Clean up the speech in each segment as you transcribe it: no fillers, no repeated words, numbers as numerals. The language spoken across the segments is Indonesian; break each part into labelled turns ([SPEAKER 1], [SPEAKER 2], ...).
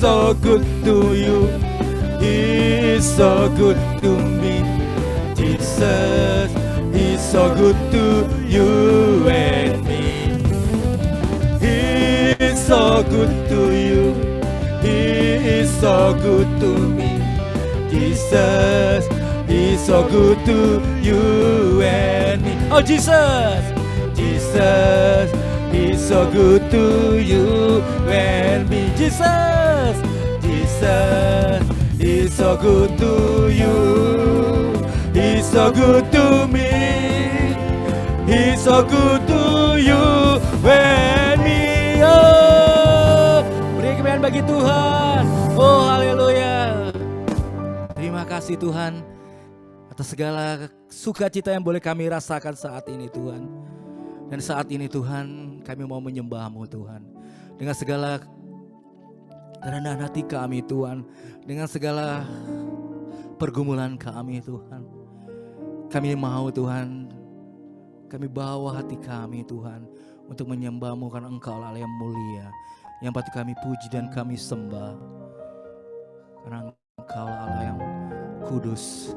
[SPEAKER 1] so good to you. He's so good to me. Jesus, He's so good to you and me. He's so good to you. He is so good to me. Jesus, He's so good to you and me. Oh Jesus, Jesus, He's so good to you and me. Jesus, Jesus, He's so good to you. He's so good to me. He's so good to you and me. Oh, beri kemuliaan bagi Tuhan. Oh haleluya. Terima kasih Tuhan atas segala sukacita yang boleh kami rasakan saat ini Tuhan. Dan saat ini Tuhan kami mau menyembah-Mu Tuhan. Dengan segala kerendahan hati kami Tuhan. Dengan segala pergumulan kami Tuhan. Kami mau Tuhan, kami bawa hati kami Tuhan untuk menyembah-Mu karena Engkau Allah yang mulia, yang patut kami puji dan kami sembah. Karena Engkau Allah yang kudus.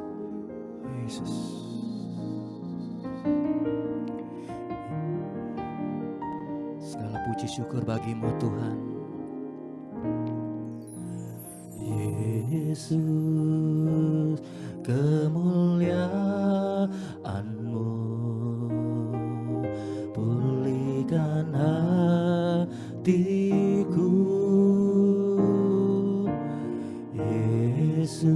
[SPEAKER 1] Yesus. Segala puji syukur bagi-Mu Tuhan. Yesus, kemuliaan-Mu pulihkan hatiku. Yesus,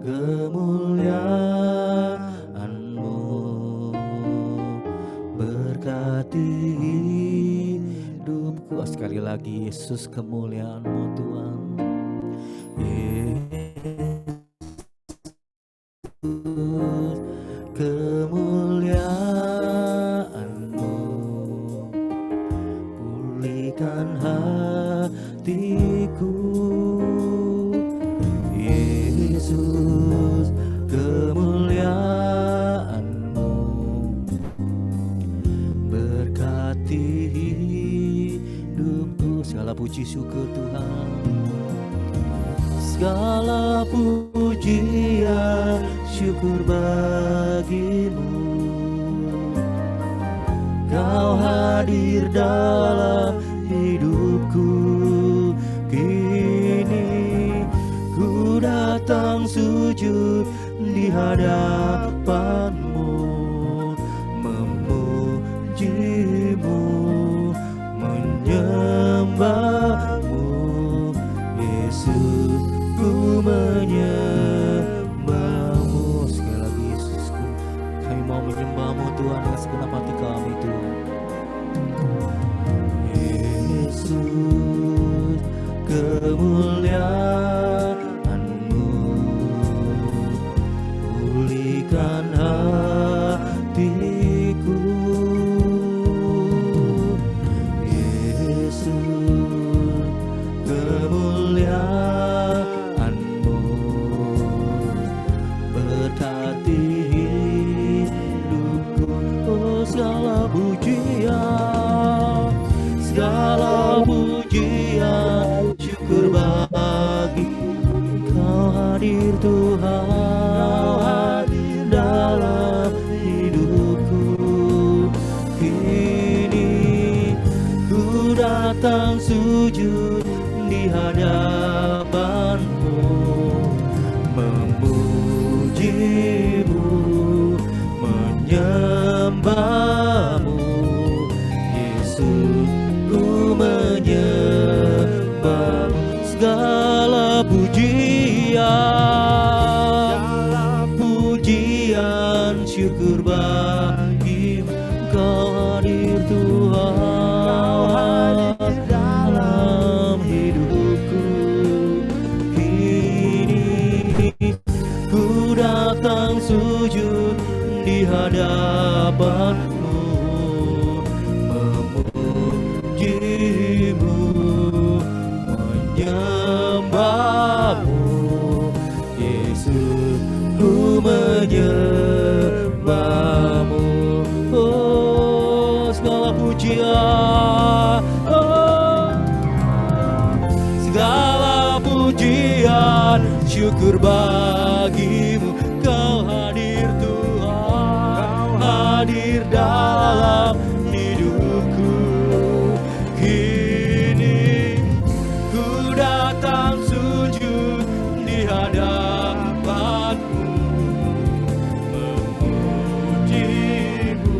[SPEAKER 1] kemuliaan-Mu berkati hidupku. Sekali lagi Yesus, kemuliaan-Mu Tuhan. Kemuliaan-Mu pulihkan hatiku. Yesus, kemuliaan-Mu berkati hidupku. Segala puji syukur Tuhan, segala pujian syukur bagi-Mu. Kau hadir dalam hidupku. Kini ku datang sujud di hadapan-Mu, memuji-Mu, menyembah-Mu. Yesus, ku menyembah-Mu. Sekali lagi Yesusku, kami mau menyembah-Mu Tuhan dengan segenap hati kami Tuhan. Yesus, kemuliaan-Mu pulihkan hatiku. Yesus, kemuliaan-Mu berkati hidupku. Oh, segala pujian, segala pujian syukur bagi Kau hadir Tuhan, hadir dalam hidupku. Kini ku datang sujud di hadapan-Mu, memuji-Mu, menyembah-Mu. Yesus, ku menyembah-Mu. Segala pujian syukur bagi-Mu. Kau hadir Tuhan dalam hidupku. pujian, syukur bagimu. Kau hadir Tuhan, hadir dalam hidupku. Kini ku datang sujud di hadapanmu, memujimu,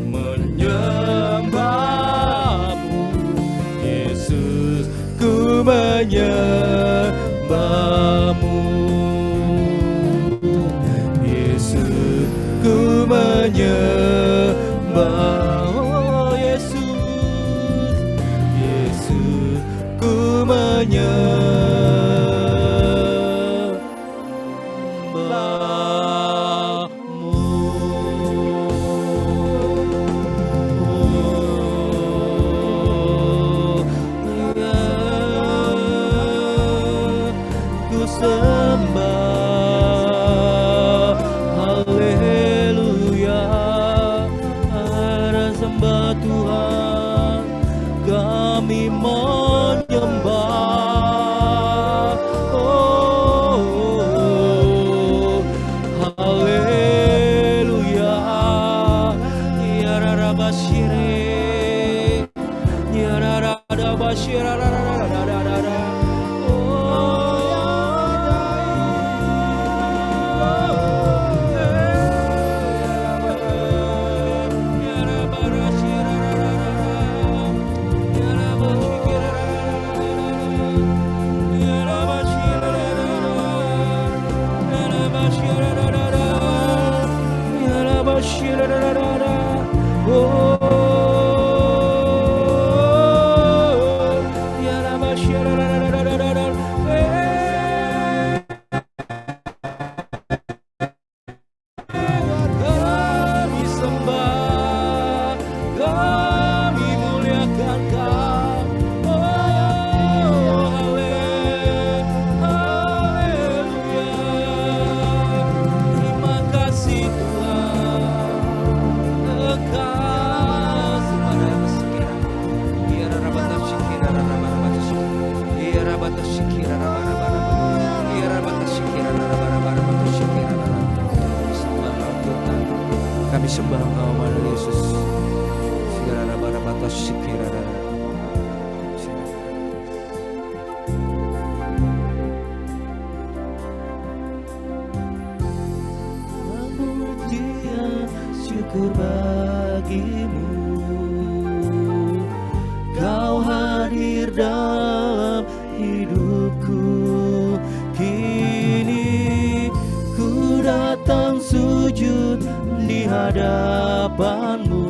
[SPEAKER 1] menyembahmu. Yesus, ku menyembahmu. Yesus, ku menyembahmu. Yesus, Yesus, ku menyembahmu. Ku sembah, haleluya. Ada sembah Tuhan, kami menyembah. Oh, haleluya. Ya Rabashire, ya Rabashire, kami sembah, kami muliakan Kau. Oh, haleluya. Terima kasih Tuhan. Kasih pada sekira. Biar rabat sekira, rabat sekira. Biar rabat sekira, rabat. Biar rabat sekira, rabat sekira. Kami sembah Engkau, Tuhan Yesus. Segala rabat sekira. Pujian, syukur bagimu. Kau hadir dalam hidupku. Kini ku datang sujud di hadapanmu,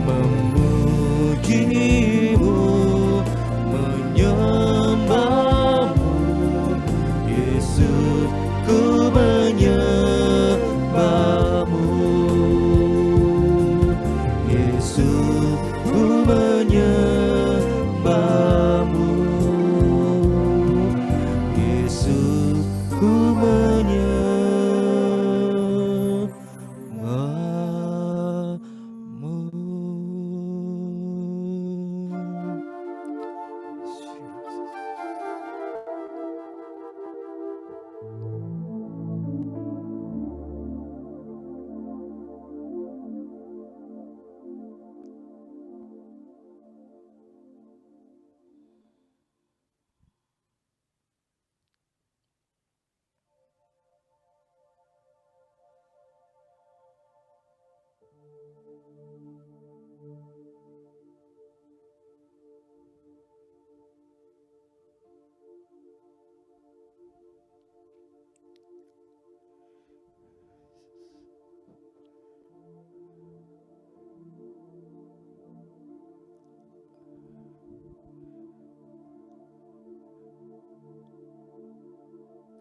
[SPEAKER 1] memujimu, menyembahmu. Yesus, ku menyembahmu. Yesus, ku menyembahmu. Yesus, ku menyembahmu.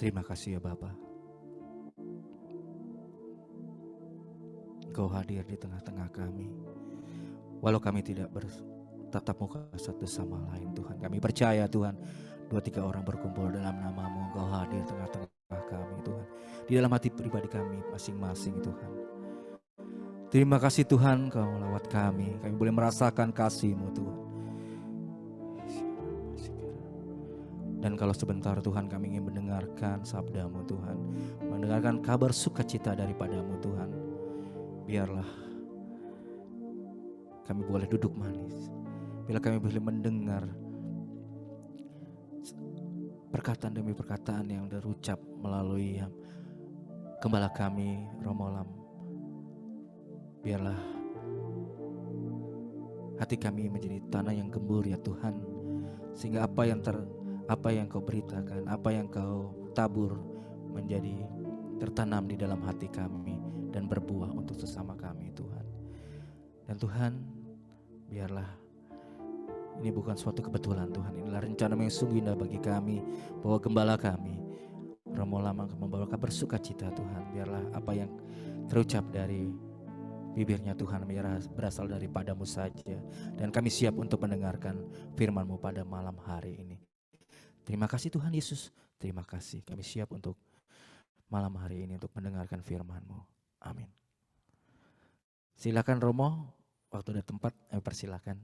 [SPEAKER 1] Terima kasih ya Bapa. Engkau hadir di tengah-tengah kami. Walau kami tidak bertatap muka satu sama lain Tuhan. Kami percaya Tuhan, 2-3 orang berkumpul dalam nama-Mu, Engkau hadir tengah-tengah kami Tuhan. Di dalam hati pribadi kami masing-masing Tuhan. Terima kasih Tuhan, Engkau lewat kami. Kami boleh merasakan kasih-Mu Tuhan. Dan kalau sebentar Tuhan kami ingin mendengarkan sabda-Mu Tuhan, mendengarkan kabar sukacita daripada-Mu Tuhan, biarlah kami boleh duduk manis, bila kami boleh mendengar perkataan demi perkataan yang terucap melalui Gembala kami Romo Lam. Biarlah hati kami menjadi tanah yang gembur ya Tuhan, sehingga apa yang Kau beritakan, apa yang Kau tabur menjadi tertanam di dalam hati kami dan berbuah untuk sesama kami Tuhan. Dan Tuhan, biarlah ini bukan suatu kebetulan Tuhan, inilah rencana yang sungguh indah bagi kami, bahwa gembala kami Romo Lam akan membawa kabar sukacita Tuhan. Biarlah apa yang terucap dari bibirnya Tuhan berasal daripada-Mu saja, dan kami siap untuk mendengarkan firman-Mu pada malam hari ini. Terima kasih Tuhan Yesus, terima kasih. Kami siap untuk malam hari ini untuk mendengarkan firman-Mu. Amin. Silakan Romo, waktu dan tempat persilakan.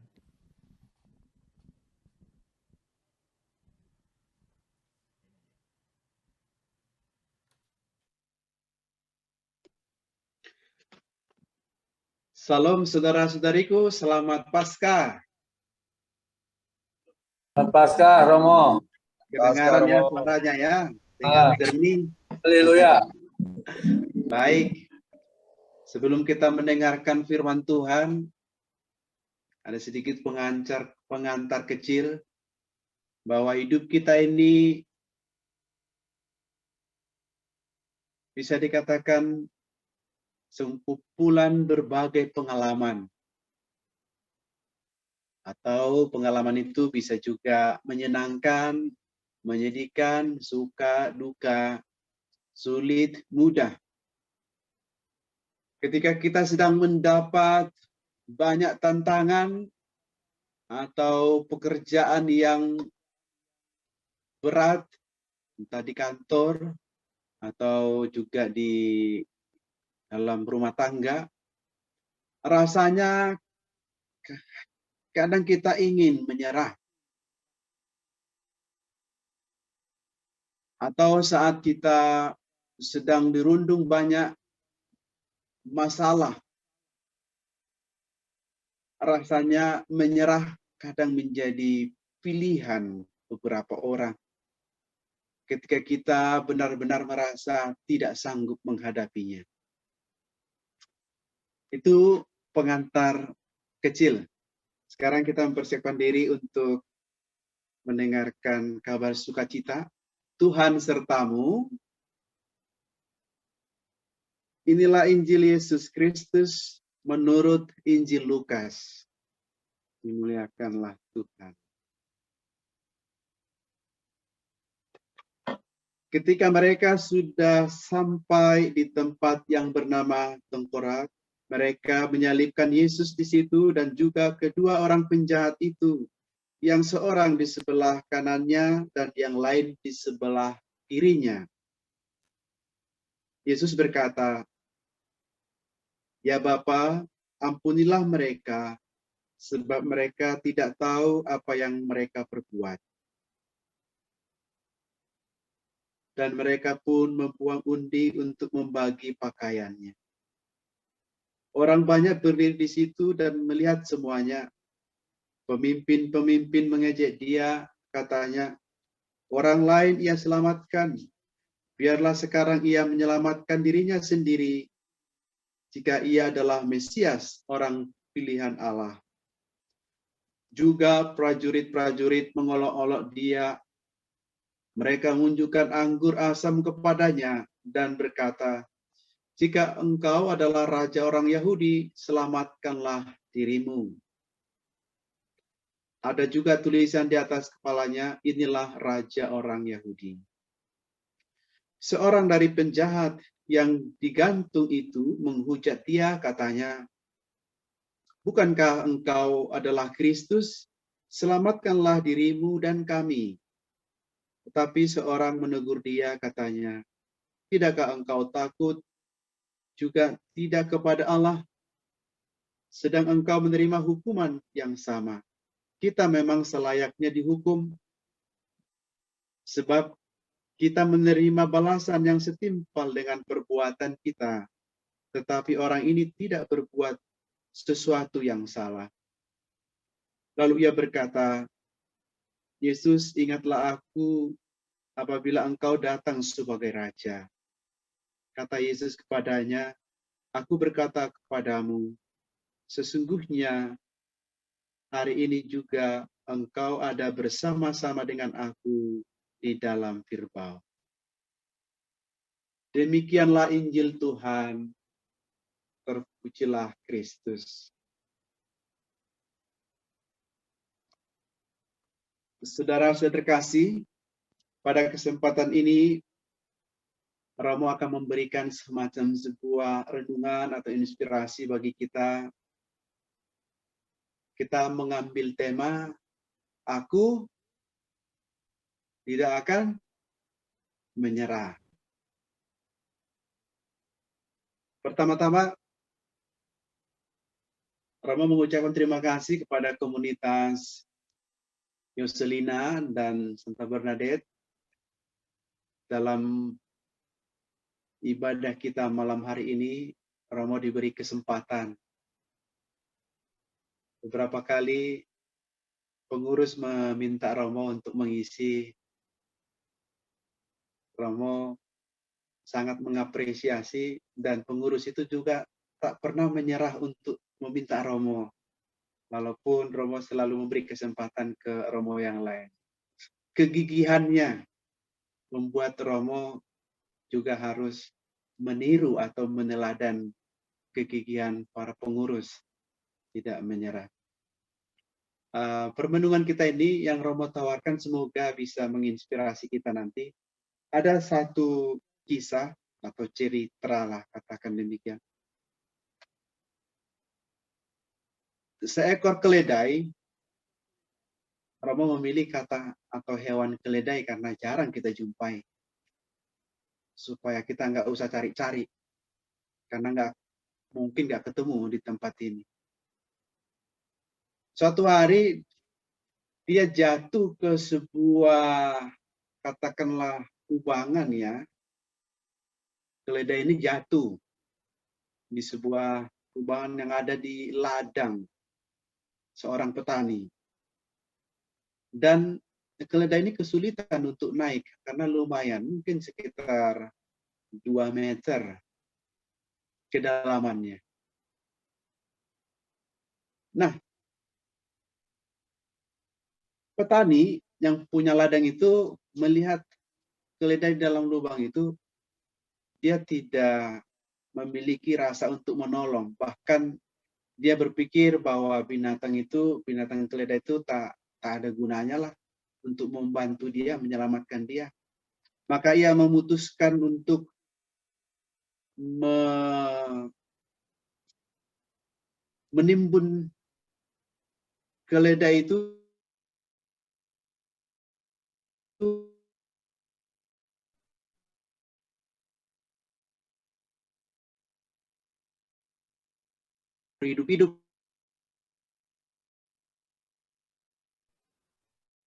[SPEAKER 2] Salam saudara-saudariku, selamat Paskah.
[SPEAKER 3] Selamat Paskah, Romo.
[SPEAKER 2] Kedengaran ya suaranya ya, dengan jernih.
[SPEAKER 3] Haleluya.
[SPEAKER 2] Baik, sebelum kita mendengarkan firman Tuhan, ada sedikit pengantar kecil bahwa hidup kita ini bisa dikatakan sekumpulan berbagai pengalaman. Atau pengalaman itu bisa juga menyenangkan, menyedihkan, suka, duka, sulit, mudah. Ketika kita sedang mendapat banyak tantangan atau pekerjaan yang berat, entah di kantor atau juga di dalam rumah tangga, rasanya kadang kita ingin menyerah. Atau saat kita sedang dirundung banyak masalah, rasanya menyerah kadang menjadi pilihan beberapa orang. Ketika kita benar-benar merasa tidak sanggup menghadapinya. Itu pengantar kecil. Sekarang kita mempersiapkan diri untuk mendengarkan kabar sukacita. Tuhan sertamu. Inilah Injil Yesus Kristus menurut Injil Lukas. Dimuliakanlah Tuhan. Ketika mereka sudah sampai di tempat yang bernama Tengkorak, mereka menyalibkan Yesus di situ dan juga kedua orang penjahat itu, yang seorang di sebelah kanannya dan yang lain di sebelah kirinya. Yesus berkata, "Ya Bapa, ampunilah mereka, sebab mereka tidak tahu apa yang mereka perbuat." Dan mereka pun membuang undi untuk membagi pakaiannya. Orang banyak berdiri di situ dan melihat semuanya. Pemimpin-pemimpin mengejek dia, katanya, "Orang lain ia selamatkan. Biarlah sekarang ia menyelamatkan dirinya sendiri, jika ia adalah Mesias, orang pilihan Allah." Juga prajurit-prajurit mengolok-olok dia. Mereka menunjukkan anggur asam kepadanya dan berkata, "Jika engkau adalah raja orang Yahudi, selamatkanlah dirimu." Ada juga tulisan di atas kepalanya, "Inilah raja orang Yahudi." Seorang dari penjahat yang digantung itu menghujat dia, katanya, "Bukankah engkau adalah Kristus? Selamatkanlah dirimu dan kami." Tetapi seorang menegur dia, katanya, "Tidakkah engkau takut juga tidak kepada Allah? Sedang engkau menerima hukuman yang sama. Kita memang selayaknya dihukum. Sebab kita menerima balasan yang setimpal dengan perbuatan kita, tetapi orang ini tidak berbuat sesuatu yang salah. Lalu ia berkata, Yesus, ingatlah aku apabila engkau datang sebagai raja. Kata Yesus kepadanya, aku berkata kepadamu, sesungguhnya hari ini juga engkau ada bersama-sama dengan aku di dalam Firdaus. Demikianlah Injil Tuhan, terpujilah Kristus. Saudara-saudara terkasih, pada kesempatan ini Romo akan memberikan semacam sebuah renungan atau inspirasi bagi kita. Kita mengambil tema, aku tidak akan menyerah. Pertama-tama, Romo mengucapkan terima kasih kepada komunitas Yoselina dan Santa Bernadette dalam ibadah kita malam hari ini. Romo diberi kesempatan. Beberapa kali pengurus meminta Romo untuk mengisi. Romo sangat mengapresiasi dan pengurus itu juga tak pernah menyerah untuk meminta Romo. Walaupun Romo selalu memberi kesempatan ke Romo yang lain. Kegigihannya membuat Romo juga harus meniru atau meneladan kegigihan para pengurus, tidak menyerah. Permenungan kita ini yang Romo tawarkan semoga bisa menginspirasi kita nanti. Ada satu kisah atau cerita lah, katakan demikian. Seekor keledai, Romo memilih kata atau hewan keledai karena jarang kita jumpai. Supaya kita nggak usah cari-cari. Karena mungkin nggak ketemu di tempat ini. Suatu hari, dia jatuh ke sebuah, katakanlah, kubangan ya. Keledai ini jatuh di sebuah kubangan yang ada di ladang seorang petani. Dan keledai ini kesulitan untuk naik karena lumayan, mungkin sekitar 2 meter kedalamannya. Nah, petani yang punya ladang itu melihat keledai dalam lubang itu, dia tidak memiliki rasa untuk menolong. Bahkan dia berpikir bahwa binatang keledai itu tak ada gunanya lah untuk membantu dia, menyelamatkan dia. Maka ia memutuskan untuk menimbun keledai itu hidup-hidup,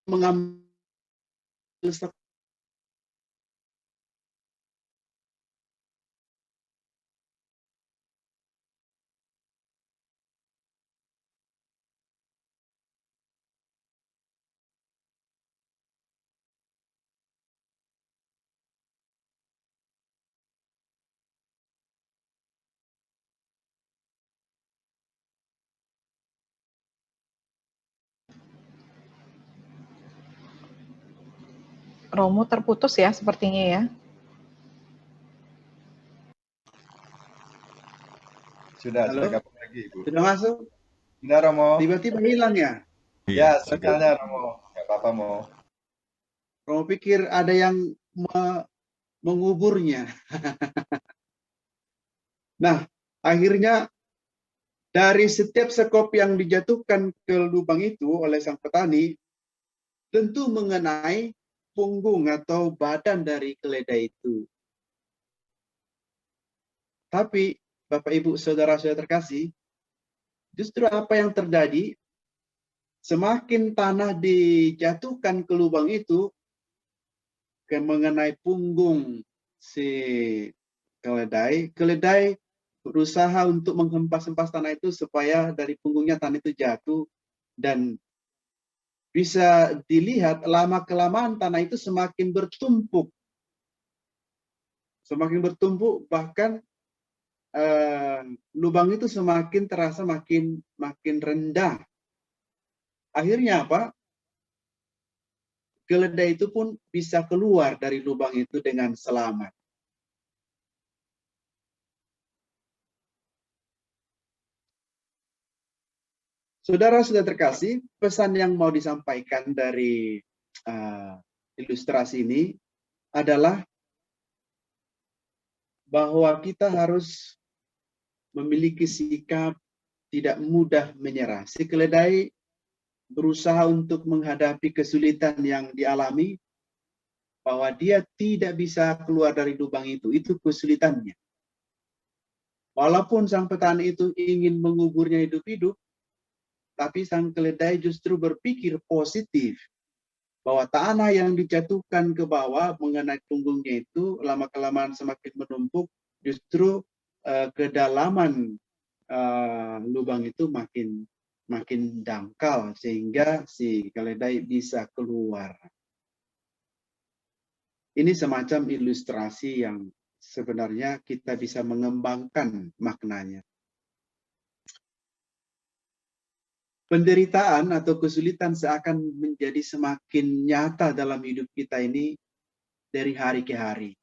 [SPEAKER 2] mengambil
[SPEAKER 4] Romo terputus ya sepertinya ya.
[SPEAKER 5] Sudah
[SPEAKER 2] Halo?
[SPEAKER 5] gabung lagi, Ibu.
[SPEAKER 2] Sudah masuk?
[SPEAKER 5] Sudah, Romo.
[SPEAKER 2] Tiba-tiba hilang ya?
[SPEAKER 5] Ya, sinyalnya, Romo. Nggak apa-apa, Mo.
[SPEAKER 2] Romo pikir ada yang menguburnya. Nah, akhirnya dari setiap sekop yang dijatuhkan ke lubang itu oleh sang petani, tentu mengenai punggung atau badan dari keledai itu. Tapi, Bapak Ibu Saudara-saudara terkasih, justru apa yang terjadi, semakin tanah dijatuhkan ke lubang itu, mengenai punggung si keledai. Keledai berusaha untuk menghempas-hempas tanah itu supaya dari punggungnya tanah itu jatuh, dan bisa dilihat lama-kelamaan tanah itu semakin bertumpuk. Semakin bertumpuk, bahkan lubang itu semakin terasa makin rendah. Akhirnya apa? Keledai itu pun bisa keluar dari lubang itu dengan selamat. Saudara sudah terkasih, pesan yang mau disampaikan dari ilustrasi ini adalah bahwa kita harus memiliki sikap tidak mudah menyerah. Si keledai berusaha untuk menghadapi kesulitan yang dialami, bahwa dia tidak bisa keluar dari lubang itu kesulitannya. Walaupun sang petani itu ingin menguburnya hidup-hidup, tapi sang keledai justru berpikir positif, bahwa tanah yang dijatuhkan ke bawah mengenai punggungnya itu lama-kelamaan semakin menumpuk, justru kedalaman lubang itu makin dangkal sehingga si keledai bisa keluar. Ini semacam ilustrasi yang sebenarnya kita bisa mengembangkan maknanya. Penderitaan atau kesulitan seakan menjadi semakin nyata dalam hidup kita ini dari hari ke hari.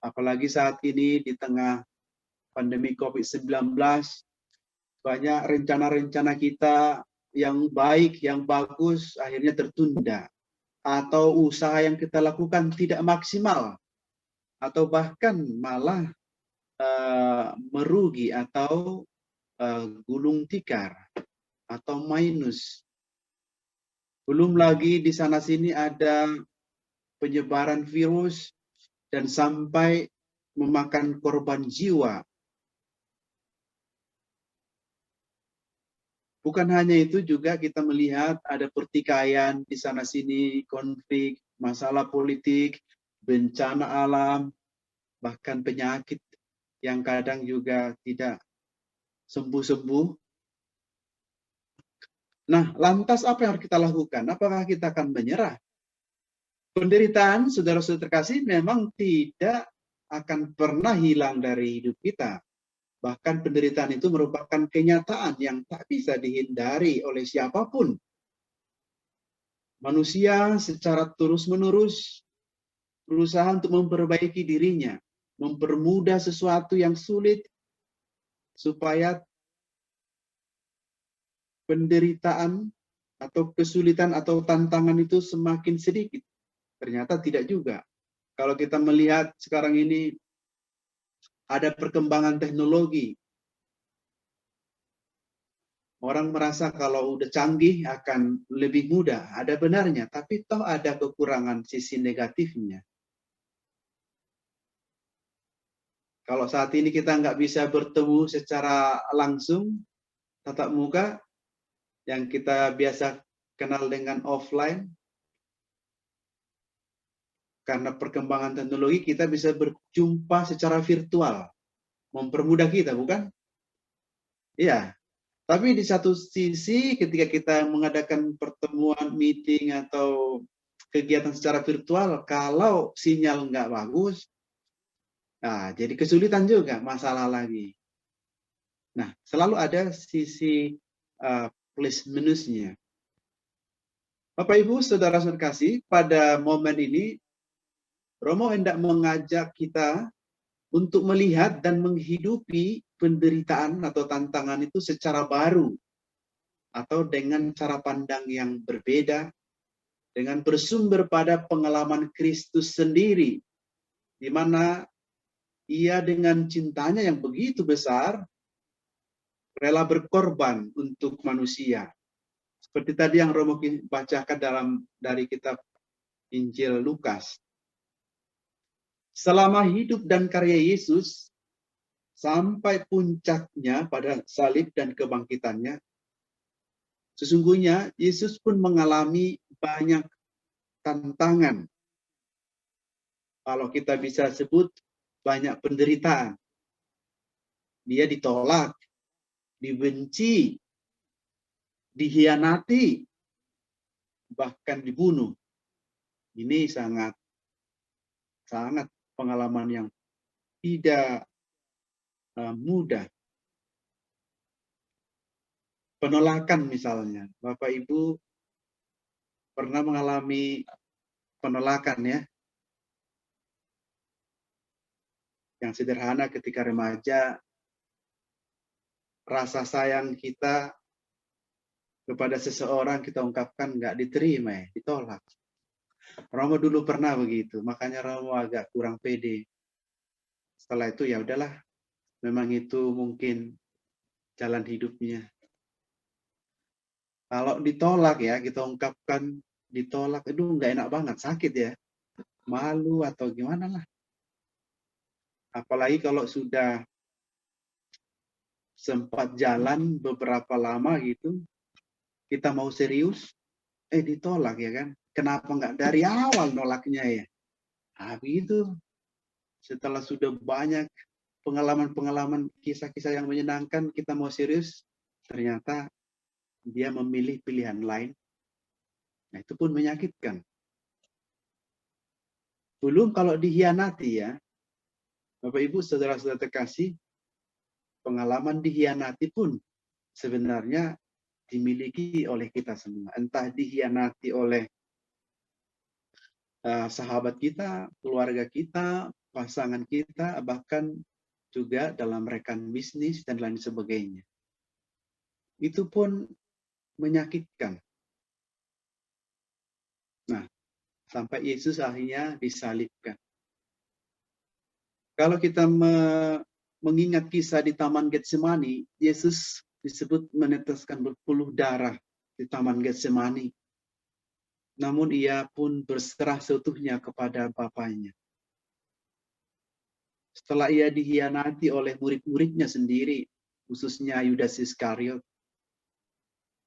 [SPEAKER 2] Apalagi saat ini di tengah pandemi COVID-19, banyak rencana-rencana kita yang baik, yang bagus, akhirnya tertunda. Atau usaha yang kita lakukan tidak maksimal. Atau bahkan malah merugi atau gulung tikar atau minus. Belum lagi di sana-sini ada penyebaran virus dan sampai memakan korban jiwa. Bukan hanya itu, juga kita melihat ada pertikaian di sana-sini, konflik, masalah politik, bencana alam, bahkan penyakit yang kadang juga tidak sembuh-sembuh. Nah, lantas apa yang harus kita lakukan? Apakah kita akan menyerah? Penderitaan, saudara-saudara terkasih, memang tidak akan pernah hilang dari hidup kita. Bahkan penderitaan itu merupakan kenyataan yang tak bisa dihindari oleh siapapun. Manusia secara terus-menerus berusaha untuk memperbaiki dirinya, mempermudah sesuatu yang sulit, supaya penderitaan atau kesulitan atau tantangan itu semakin sedikit. Ternyata tidak juga. Kalau kita melihat sekarang ini ada perkembangan teknologi. Orang merasa kalau udah canggih akan lebih mudah. Ada benarnya, tapi toh ada kekurangan sisi negatifnya. Kalau saat ini kita nggak bisa bertemu secara langsung, tatap muka, yang kita biasa kenal dengan offline, karena perkembangan teknologi kita bisa berjumpa secara virtual, mempermudah kita, bukan? Iya. Tapi di satu sisi ketika kita mengadakan pertemuan, meeting atau kegiatan secara virtual, kalau sinyal nggak bagus, nah jadi kesulitan juga, masalah lagi. Nah, selalu ada sisi plus minusnya. Bapak Ibu, saudara-saudara kasih, pada momen ini Romo hendak mengajak kita untuk melihat dan menghidupi penderitaan atau tantangan itu secara baru, atau dengan cara pandang yang berbeda, dengan bersumber pada pengalaman Kristus sendiri, di mana Ia dengan cintanya yang begitu besar, rela berkorban untuk manusia. Seperti tadi yang Romo bacakan dari kitab Injil Lukas. Selama hidup dan karya Yesus, sampai puncaknya pada salib dan kebangkitannya, sesungguhnya Yesus pun mengalami banyak tantangan. Kalau kita bisa sebut banyak penderitaan. Dia ditolak, dibenci, dikhianati, bahkan dibunuh. Ini sangat pengalaman yang tidak mudah. Penolakan misalnya, Bapak Ibu pernah mengalami penolakan ya? Yang sederhana ketika remaja, rasa sayang kita kepada seseorang kita ungkapkan nggak diterima ya, ditolak. Romo dulu pernah begitu, makanya Romo agak kurang pede. Setelah itu ya udahlah, memang itu mungkin jalan hidupnya. Kalau ditolak ya, kita ungkapkan ditolak, itu nggak enak banget, sakit ya. Malu atau gimana lah. Apalagi kalau sudah sempat jalan beberapa lama gitu, kita mau serius, ditolak ya kan. Kenapa nggak dari awal nolaknya ya? Begitu. Setelah sudah banyak pengalaman-pengalaman, kisah-kisah yang menyenangkan, kita mau serius, ternyata dia memilih pilihan lain. Nah, itu pun menyakitkan. Belum kalau dikhianati ya, Bapak Ibu, saudara-saudara terkasih, pengalaman dikhianati pun sebenarnya dimiliki oleh kita semua. Entah dikhianati oleh sahabat kita, keluarga kita, pasangan kita, bahkan juga dalam rekan bisnis dan lain sebagainya. Itu pun menyakitkan. Nah, sampai Yesus akhirnya disalibkan. Kalau kita mengingat kisah di Taman Getsemani, Yesus disebut meneteskan berpuluh darah di Taman Getsemani. Namun ia pun berserah seutuhnya kepada Bapaknya. Setelah ia dikhianati oleh murid-muridnya sendiri, khususnya Yudas Iskariot,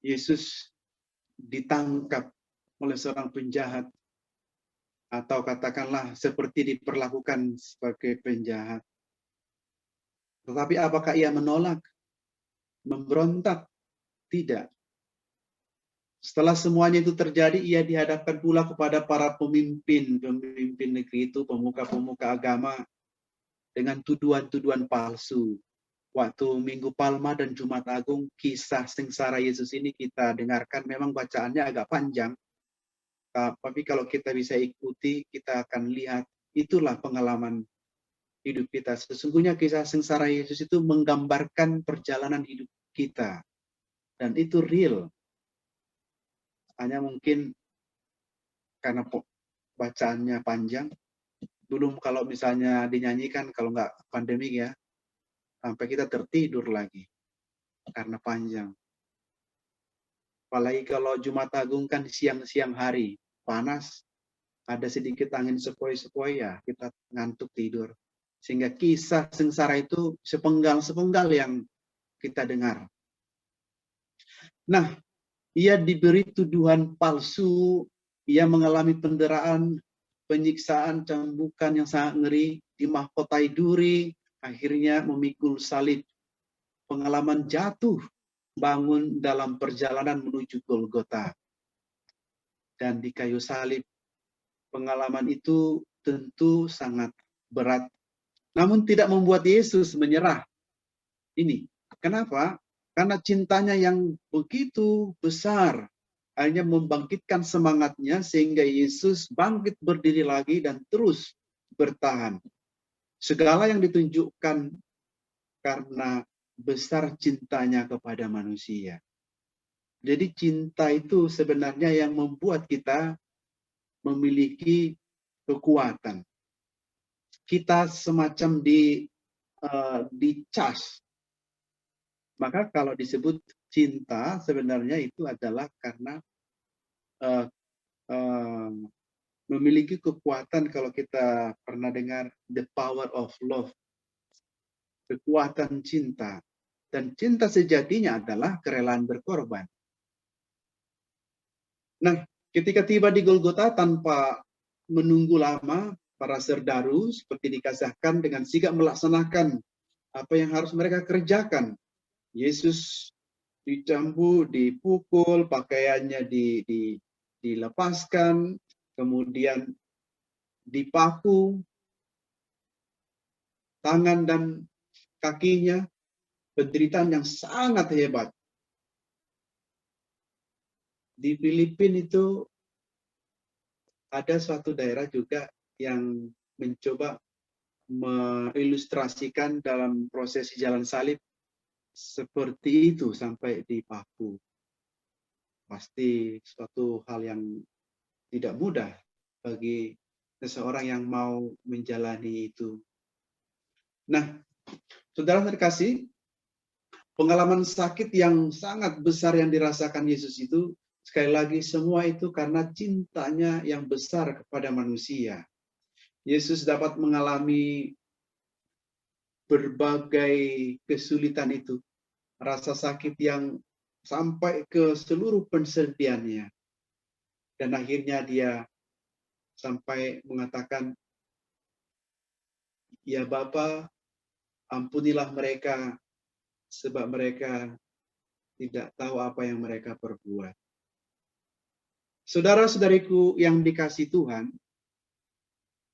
[SPEAKER 2] Yesus ditangkap oleh seorang penjahat, atau katakanlah seperti diperlakukan sebagai penjahat. Tetapi apakah ia menolak? Memberontak? Tidak. Setelah semuanya itu terjadi, ia dihadapkan pula kepada para pemimpin negeri itu, pemuka-pemuka agama, dengan tuduhan-tuduhan palsu. Waktu Minggu Palma dan Jumat Agung, kisah sengsara Yesus ini kita dengarkan, memang bacaannya agak panjang. Tapi kalau kita bisa ikuti, kita akan lihat itulah pengalaman hidup kita. Sesungguhnya kisah sengsara Yesus itu menggambarkan perjalanan hidup kita. Dan itu real. Hanya mungkin karena bacaannya panjang, belum kalau misalnya dinyanyikan, kalau nggak pandemik ya, sampai kita tertidur lagi karena panjang. Apalagi kalau Jumat Agung kan siang-siang hari, panas, ada sedikit angin sepoi-sepoi ya, kita ngantuk tidur. Sehingga kisah sengsara itu sepenggal-sepenggal yang kita dengar. Nah, ia diberi tuduhan palsu, ia mengalami penderitaan, penyiksaan, cambukan yang sangat ngeri, dimahkotai duri, akhirnya memikul salib. Pengalaman jatuh, bangun dalam perjalanan menuju Golgota. Dan di kayu salib, pengalaman itu tentu sangat berat. Namun tidak membuat Yesus menyerah. Ini, kenapa? Karena cintanya yang begitu besar, akhirnya membangkitkan semangatnya sehingga Yesus bangkit berdiri lagi dan terus bertahan. Segala yang ditunjukkan karena besar cintanya kepada manusia. Jadi cinta itu sebenarnya yang membuat kita memiliki kekuatan. Kita semacam dicas. Maka kalau disebut cinta sebenarnya itu adalah karena memiliki kekuatan. Kalau kita pernah dengar the power of love, kekuatan cinta. Dan cinta sejatinya adalah kerelaan berkorban. Nah, Ketika tiba di Golgota tanpa menunggu lama, para serdaru seperti dikasahkan dengan sigap melaksanakan apa yang harus mereka kerjakan. Yesus dicambuk, dipukul, pakaiannya dilepaskan, kemudian dipaku tangan dan kakinya, penderitaan yang sangat hebat. Di Filipina itu ada suatu daerah juga yang mencoba mengilustrasikan dalam prosesi jalan salib seperti itu sampai dipaku. Pasti suatu hal yang tidak mudah bagi seseorang yang mau menjalani itu. Nah, saudara terkasih, pengalaman sakit yang sangat besar yang dirasakan Yesus itu, sekali lagi semua itu karena cintanya yang besar kepada manusia. Yesus dapat mengalami berbagai kesulitan itu, rasa sakit yang sampai ke seluruh persendiannya. Dan akhirnya dia sampai mengatakan, "Ya Bapa, ampunilah mereka, sebab mereka tidak tahu apa yang mereka perbuat." Saudara-saudariku yang dikasihi Tuhan,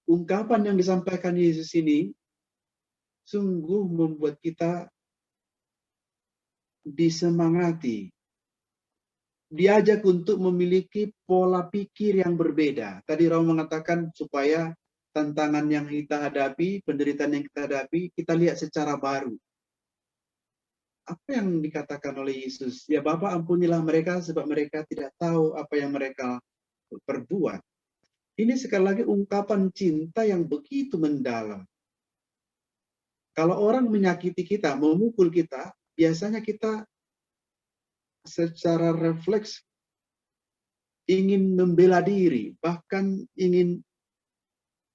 [SPEAKER 2] ungkapan yang disampaikan Yesus ini sungguh membuat kita disemangati, diajak untuk memiliki pola pikir yang berbeda. Tadi Romo mengatakan supaya tantangan yang kita hadapi, penderitaan yang kita hadapi, kita lihat secara baru. Apa yang dikatakan oleh Yesus? Ya Bapa, ampunilah mereka sebab mereka tidak tahu apa yang mereka perbuat. Ini sekali lagi ungkapan cinta yang begitu mendalam. Kalau orang menyakiti kita, memukul kita, biasanya kita secara refleks ingin membela diri, bahkan ingin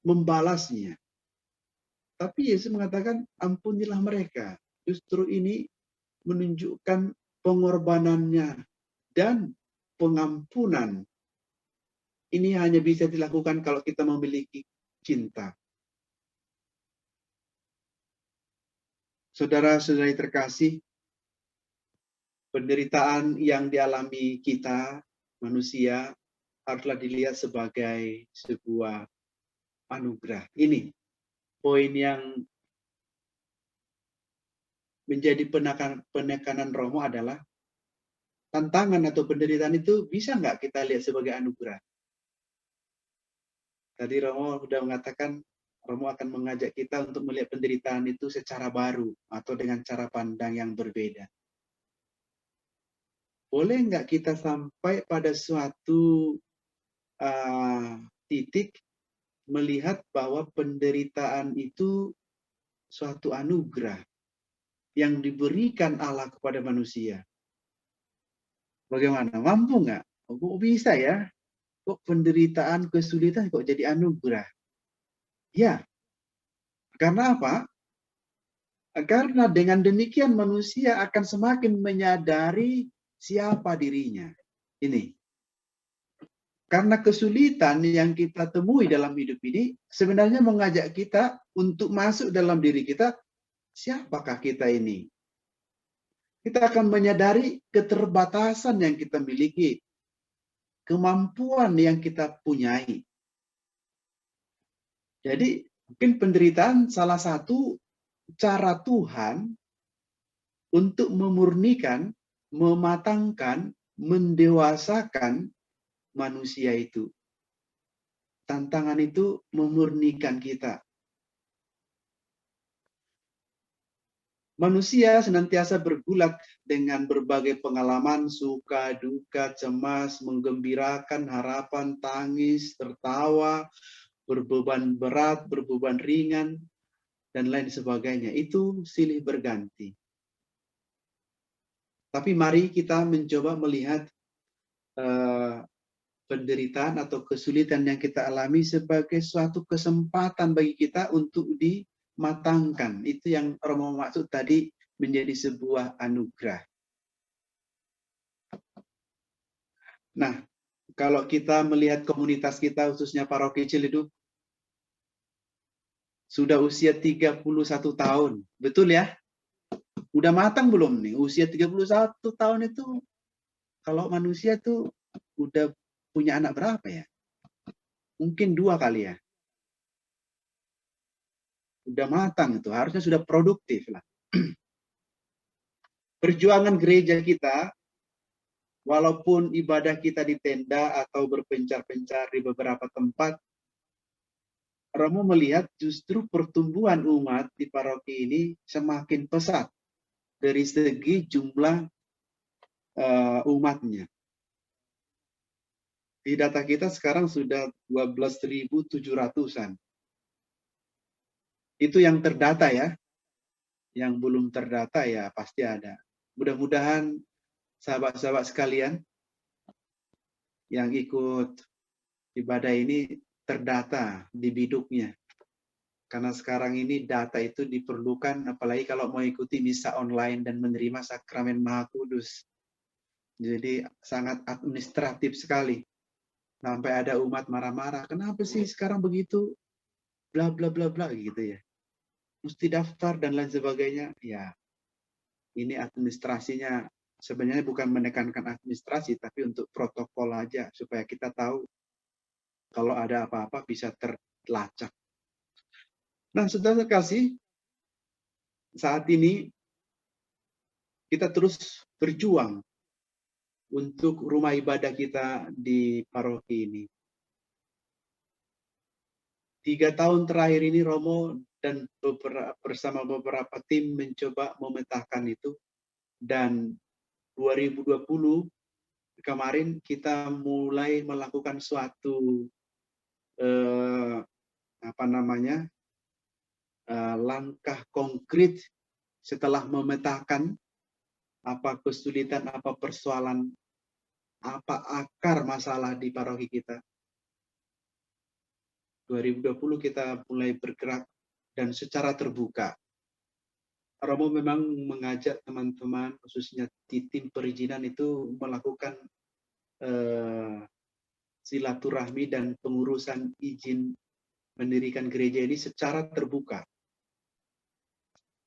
[SPEAKER 2] membalasnya. Tapi Yesus mengatakan, ampunilah mereka. Justru ini menunjukkan pengorbanannya dan pengampunan. Ini hanya bisa dilakukan kalau kita memiliki cinta. Saudara-saudari terkasih, penderitaan yang dialami kita, manusia, haruslah dilihat sebagai sebuah anugerah. Ini poin yang menjadi penekanan Romo adalah tantangan atau penderitaan itu bisa nggak kita lihat sebagai anugerah? Tadi Romo sudah mengatakan, Romo akan mengajak kita untuk melihat penderitaan itu secara baru atau dengan cara pandang yang berbeda. Boleh nggak kita sampai pada suatu titik melihat bahwa penderitaan itu suatu anugerah yang diberikan Allah kepada manusia? Bagaimana? Mampu nggak? Kok bisa ya? Kok penderitaan, kesulitan kok jadi anugerah? Ya, karena apa? Karena dengan demikian manusia akan semakin menyadari siapa dirinya. Ini. Karena kesulitan yang kita temui dalam hidup ini sebenarnya mengajak kita untuk masuk dalam diri kita, siapakah kita ini? Kita akan menyadari keterbatasan yang kita miliki, kemampuan yang kita punyai. Jadi mungkin penderitaan salah satu cara Tuhan untuk memurnikan, mematangkan, mendewasakan manusia itu. Tantangan itu memurnikan kita. Manusia senantiasa bergulat dengan berbagai pengalaman, suka, duka, cemas, menggembirakan, harapan, tangis, tertawa, berbeban berat, berbeban ringan, dan lain sebagainya. Itu silih berganti. Tapi mari kita mencoba melihat penderitaan atau kesulitan yang kita alami sebagai suatu kesempatan bagi kita untuk dimatangkan. Itu yang Romo maksud tadi menjadi sebuah anugerah. Nah, Kalau kita melihat komunitas kita, khususnya paroki Ciledug, sudah usia 31 tahun. Betul ya? Udah matang belum nih? Usia 31 tahun itu, kalau manusia tuh udah punya anak berapa ya? Mungkin 2 kali ya. Udah matang itu, harusnya sudah produktif lah. Perjuangan gereja kita, walaupun ibadah kita di tenda atau berpencar-pencar di beberapa tempat, Romo melihat justru pertumbuhan umat di paroki ini semakin pesat dari segi jumlah umatnya. Di data kita sekarang sudah 12.700-an. Itu yang terdata ya. Yang belum terdata ya pasti ada. Mudah-mudahan sahabat-sahabat sekalian yang ikut ibadah ini terdata di biduknya. Karena sekarang ini data itu diperlukan, apalagi kalau mau ikuti misa online dan menerima sakramen Maha Kudus. Jadi sangat administratif sekali. Sampai ada umat marah-marah, kenapa sih sekarang begitu? Bla bla bla bla gitu ya. Mesti daftar dan lain sebagainya. Ya, ini administrasinya sebenarnya bukan menekankan administrasi, tapi untuk protokol aja supaya kita tahu kalau ada apa-apa bisa terlacak. Nah, saudara kasih, saat ini kita terus berjuang untuk rumah ibadah kita di paroki ini. 3 tahun terakhir ini Romo dan bersama beberapa tim mencoba memetakan itu, dan 2020 kemarin kita mulai melakukan suatu langkah konkret setelah memetakan apa kesulitan, apa persoalan, apa akar masalah di paroki kita. 2020 kita mulai bergerak dan secara terbuka. Romo memang mengajak teman-teman, khususnya di tim perizinan itu melakukan silaturahmi dan pengurusan izin mendirikan gereja ini secara terbuka.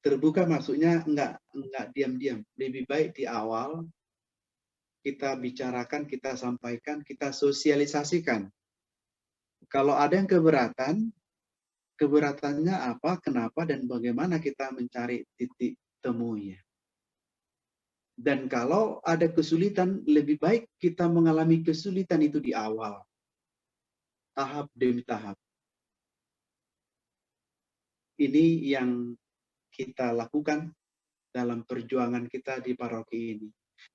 [SPEAKER 2] Terbuka maksudnya enggak diam-diam. Lebih baik di awal kita bicarakan, kita sampaikan, kita sosialisasikan. Kalau ada yang keberatan, keberatannya apa, kenapa, dan bagaimana kita mencari titik temunya. Dan kalau ada kesulitan, lebih baik kita mengalami kesulitan itu di awal. Tahap demi tahap. Ini yang kita lakukan dalam perjuangan kita di paroki ini.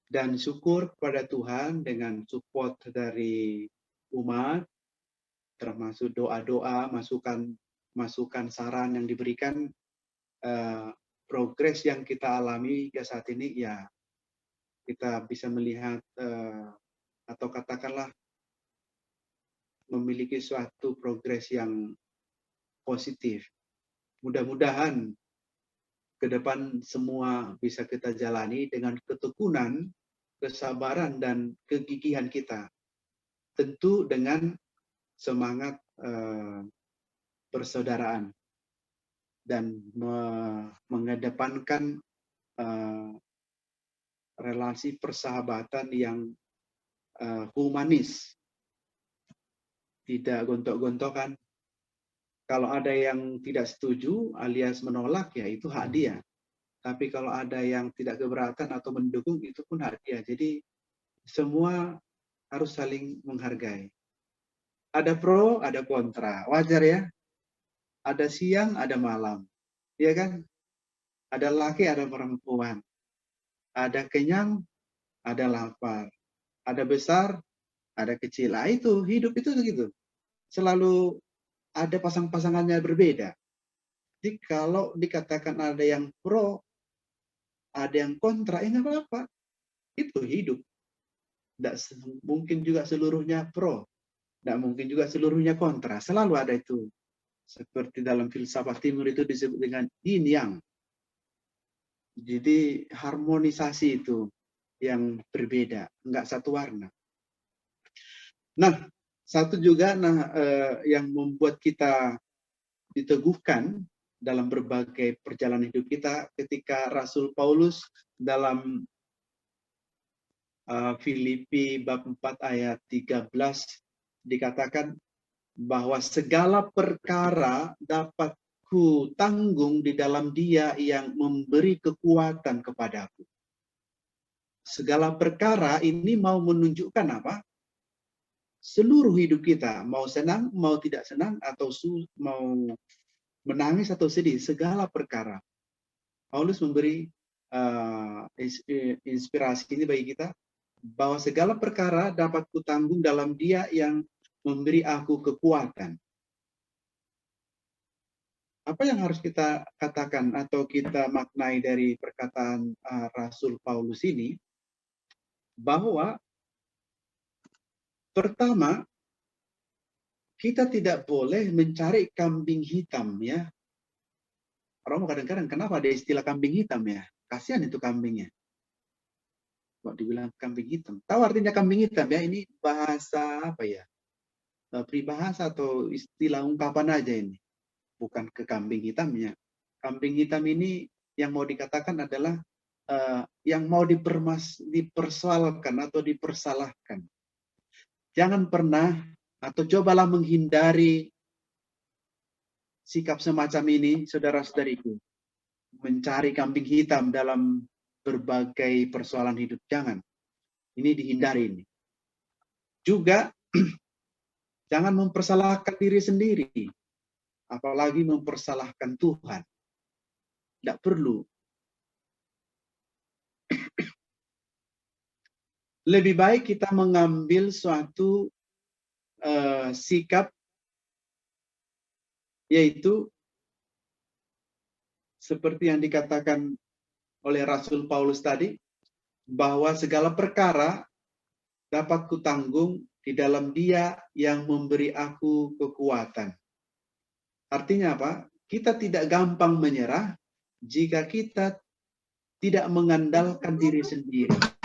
[SPEAKER 2] Dan syukur kepada Tuhan dengan support dari umat, termasuk doa-doa, masukan saran yang diberikan, progres yang kita alami hingga saat ini, ya kita bisa melihat atau katakanlah memiliki suatu progres yang positif. Mudah-mudahan ke depan semua bisa kita jalani dengan ketekunan, kesabaran, dan kegigihan kita. Tentu dengan semangat persaudaraan dan mengedepankan relasi persahabatan yang humanis, tidak gontok-gontokan. Kalau ada yang tidak setuju alias menolak, ya itu hak dia. Tapi kalau ada yang tidak keberatan atau mendukung, itu pun hak dia. Jadi semua harus saling menghargai. Ada pro, ada kontra. Wajar ya. Ada siang, ada malam. Iya kan? Ada laki, ada perempuan. Ada kenyang, ada lapar. Ada besar, ada kecil. Nah, itu hidup itu begitu. Selalu ada pasang-pasangannya berbeda. Jadi kalau dikatakan ada yang pro, ada yang kontra, ya nggak apa-apa. Itu hidup. Tidak mungkin juga seluruhnya pro. Tidak mungkin juga seluruhnya kontra. Selalu ada itu. Seperti dalam filsafat timur itu disebut dengan yin yang. Jadi harmonisasi itu yang berbeda. Nggak satu warna. Nah, satu juga yang membuat kita diteguhkan dalam berbagai perjalanan hidup kita ketika Rasul Paulus dalam Filipi bab 4 ayat 13 dikatakan bahwa segala perkara dapat ku tanggung di dalam Dia yang memberi kekuatan kepadaku. Segala perkara ini mau menunjukkan apa? Seluruh hidup kita, mau senang, mau tidak senang, atau mau menangis atau sedih, segala perkara. Paulus memberi inspirasi ini bagi kita, bahwa segala perkara dapat kutanggung dalam Dia yang memberi aku kekuatan. Apa yang harus kita katakan atau kita maknai dari perkataan Rasul Paulus ini? Bahwa pertama, kita tidak boleh mencari kambing hitam ya. Orang kadang-kadang kenapa ada istilah kambing hitam ya? Kasihan itu kambingnya. Kok dibilang kambing hitam? Tahu artinya kambing hitam ya? Ini bahasa apa ya? Peribahasa atau istilah ungkapan aja ini. Bukan ke kambing hitamnya. Kambing hitam ini yang mau dikatakan adalah yang mau dipersoalkan atau dipersalahkan. Jangan pernah atau cobalah menghindari sikap semacam ini, saudara-saudariku. Mencari kambing hitam dalam berbagai persoalan hidup. Jangan. Ini dihindari ini. Juga jangan mempersalahkan diri sendiri. Apalagi mempersalahkan Tuhan. Tidak perlu. Lebih baik kita mengambil suatu sikap, yaitu seperti yang dikatakan oleh Rasul Paulus tadi, bahwa segala perkara dapat kutanggung di dalam Dia yang memberi aku kekuatan. Artinya apa? Kita tidak gampang menyerah jika kita tidak mengandalkan diri sendiri.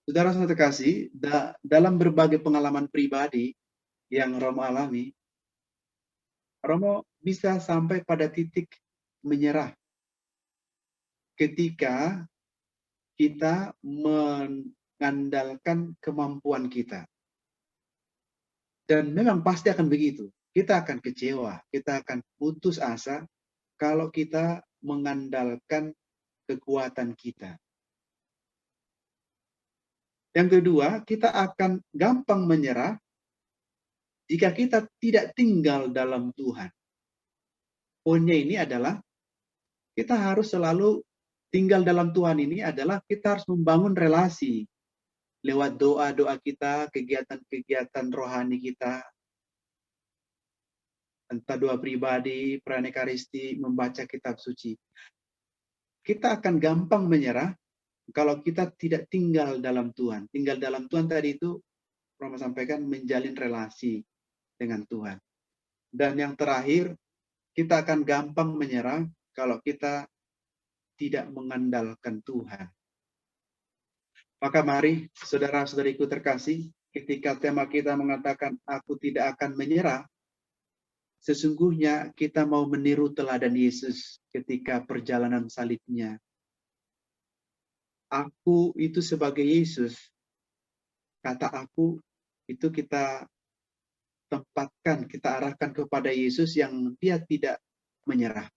[SPEAKER 2] Saudara-saudara kasih, dalam berbagai pengalaman pribadi yang Romo alami, Romo bisa sampai pada titik menyerah ketika kita mengandalkan kemampuan kita. Dan memang pasti akan begitu. Kita akan kecewa, kita akan putus asa kalau kita mengandalkan kekuatan kita. Yang kedua, kita akan gampang menyerah jika kita tidak tinggal dalam Tuhan. Poinnya ini adalah kita harus selalu tinggal dalam Tuhan ini adalah kita harus membangun relasi lewat doa-doa kita, kegiatan-kegiatan rohani kita, entah doa pribadi, pranekaristi, membaca kitab suci. Kita akan gampang menyerah kalau kita tidak tinggal dalam Tuhan. Tinggal dalam Tuhan tadi itu, Romo sampaikan, menjalin relasi dengan Tuhan. Dan yang terakhir, kita akan gampang menyerah kalau kita tidak mengandalkan Tuhan. Maka mari, saudara-saudariku terkasih, ketika tema kita mengatakan, aku tidak akan menyerah, sesungguhnya kita mau meniru teladan Yesus ketika perjalanan salibnya. Aku itu sebagai Yesus, kata aku itu kita tempatkan, kita arahkan kepada Yesus yang Dia tidak menyerah.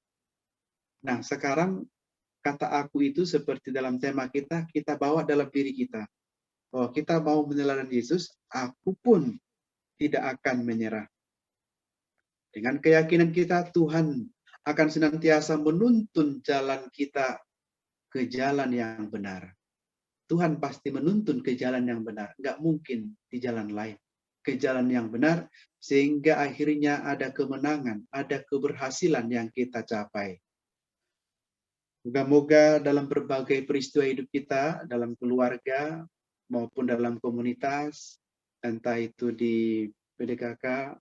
[SPEAKER 2] Nah, sekarang kata aku itu seperti dalam tema kita bawa dalam diri kita. Bahwa kita mau meneladani Yesus, aku pun tidak akan menyerah. Dengan keyakinan kita, Tuhan akan senantiasa menuntun jalan kita ke jalan yang benar. Tuhan pasti menuntun ke jalan yang benar. Nggak mungkin di jalan lain. Ke jalan yang benar, sehingga akhirnya ada kemenangan, ada keberhasilan yang kita capai. Moga-moga dalam berbagai peristiwa hidup kita, dalam keluarga, maupun dalam komunitas, entah itu di PDKK,